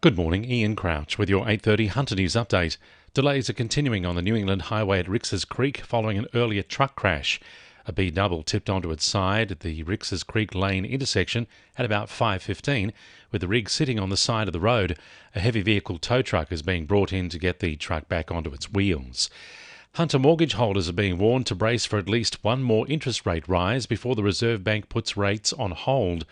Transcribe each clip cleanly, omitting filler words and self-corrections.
Good morning, Ian Crouch with your 8:30 Hunter News update. Delays are continuing on the New England Highway at Rix's Creek following an earlier truck crash. A B-double tipped onto its side at the Rix's Creek Lane intersection at about 5:15, with the rig sitting on the side of the road. A heavy vehicle tow truck is being brought in to get the truck back onto its wheels. Hunter mortgage holders are being warned to brace for at least one more interest rate rise before the Reserve Bank puts rates on hold.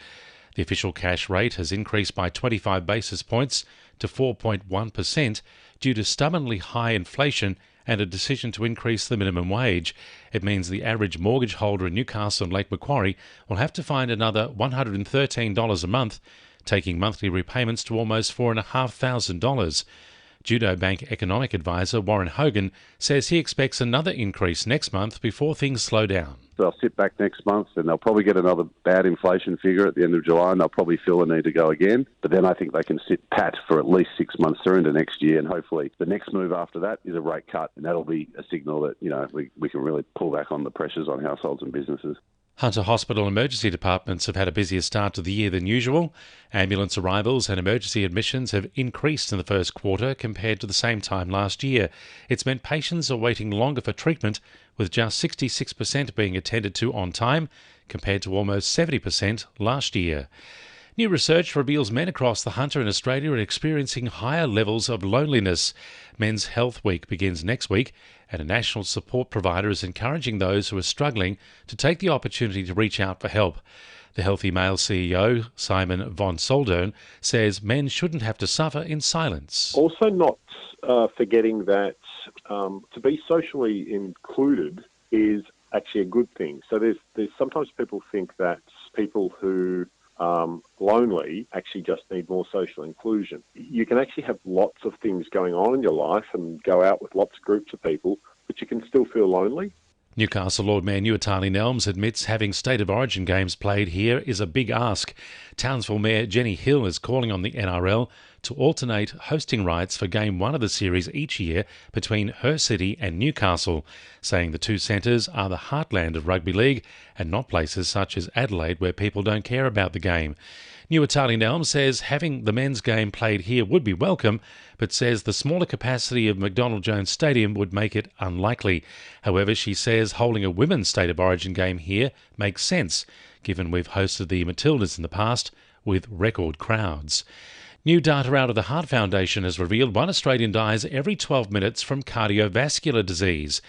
The official cash rate has increased by 25 basis points to 4.1% due to stubbornly high inflation and a decision to increase the minimum wage. It means the average mortgage holder in Newcastle and Lake Macquarie will have to find another $113 a month, taking monthly repayments to almost $4,500. Judo Bank economic advisor Warren Hogan says he expects another increase next month before things slow down. They'll sit back next month and they'll probably get another bad inflation figure at the end of July and they'll probably feel the need to go again. But then I think they can sit pat for at least 6 months through into next year, and hopefully the next move after that is a rate cut, and that'll be a signal that, we can really pull back on the pressures on households and businesses. Hunter Hospital emergency departments have had a busier start to the year than usual. Ambulance arrivals and emergency admissions have increased in the first quarter compared to the same time last year. It's meant patients are waiting longer for treatment, with just 66% being attended to on time, compared to almost 70% last year. New research reveals men across the Hunter in Australia are experiencing higher levels of loneliness. Men's Health Week begins next week, and a national support provider is encouraging those who are struggling to take the opportunity to reach out for help. The Healthy Male CEO, Simon von Soldern, says men shouldn't have to suffer in silence. Also not forgetting that to be socially included is actually a good thing. So there's sometimes people think that people who lonely actually just need more social inclusion. You can actually have lots of things going on in your life and go out with lots of groups of people, but you can still feel lonely. Newcastle Lord Mayor Nuatali Nelms admits having State of Origin games played here is a big ask. Townsville Mayor Jenny Hill is calling on the NRL to alternate hosting rights for Game 1 of the series each year between her city and Newcastle, saying the two centres are the heartland of rugby league and not places such as Adelaide where people don't care about the game. Nuatali Nelms says having the men's game played here would be welcome, but says the smaller capacity of McDonald Jones Stadium would make it unlikely. However, she says holding a women's State of Origin game here makes sense, given we've hosted the Matildas in the past with record crowds. New data out of the Heart Foundation has revealed one Australian dies every 12 minutes from cardiovascular disease.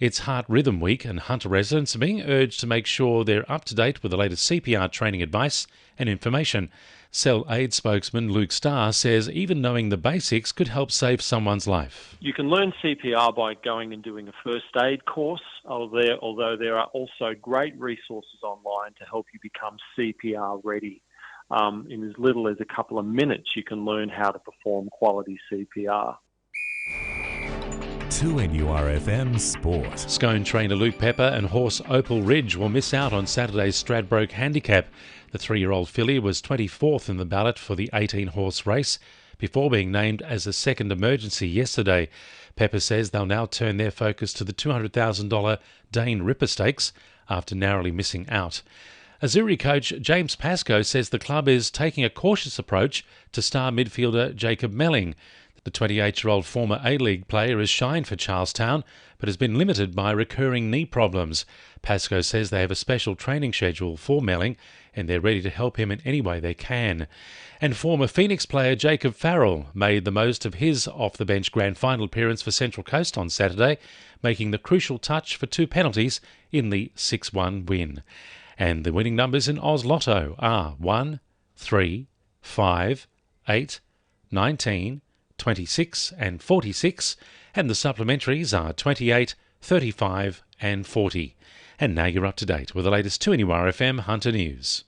It's Heart Rhythm Week, and Hunter residents are being urged to make sure they're up to date with the latest CPR training advice and information. Cell Aid spokesman Luke Starr says even knowing the basics could help save someone's life. You can learn CPR by going and doing a first aid course, although there are also great resources online to help you become CPR ready. In as little as a couple of minutes, you can learn how to perform quality CPR. 2NURFM Sport. Scone trainer Luke Pepper and horse Opal Ridge will miss out on Saturday's Stradbroke Handicap. The 3-year-old filly was 24th in the ballot for the 18-horse race before being named as a second emergency yesterday. Pepper says they'll now turn their focus to the $200,000 Dane Ripper Stakes after narrowly missing out. Azuri coach James Pascoe says the club is taking a cautious approach to star midfielder Jacob Melling. The 28-year-old former A-League player has shined for Charlestown, but has been limited by recurring knee problems. Pascoe says they have a special training schedule for Melling, and they're ready to help him in any way they can. And former Phoenix player Jacob Farrell made the most of his off-the-bench grand final appearance for Central Coast on Saturday, making the crucial touch for 2 penalties in the 6-1 win. And the winning numbers in Oz Lotto are 1, 3, 5, 8, 19, 26 and 46, and the supplementaries are 28, 35 and 40. And now you're up to date with the latest 2NURFM Hunter News.